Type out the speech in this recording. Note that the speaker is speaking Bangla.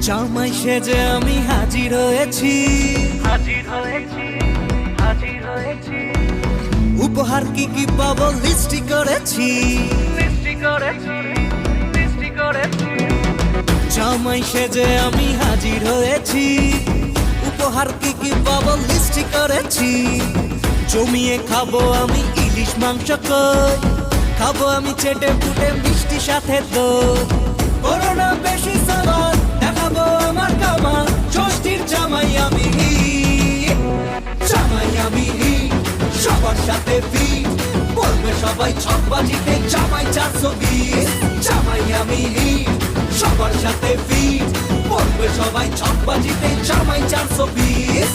জামাই সেজে আমি হাজির হয়েছি, উপহার কি কি পাবো লিস্টি করেছি। জামাই সেজে আমি হাজির হয়েছি, উপহার কি কি পাবো লিস্টি করেছি। জমিয়ে খাবো আমি ইলিশ মাংস কই, খাবো আমি চেটে পুটে মিষ্টি সাথে দই। করোনা বেশি সাবার দেখাবো আমার কামাল, ষষ্ঠীর জামাই আমি হিট, জামাই আমি হিট, সবার সাথে ফিট, বলবে সবাই ছকবাজিতে জামাই 420। জামাই আমি হিট, সবার সাথে ফিট, বলবে সবাই ছকবাজিতে জামাই 420।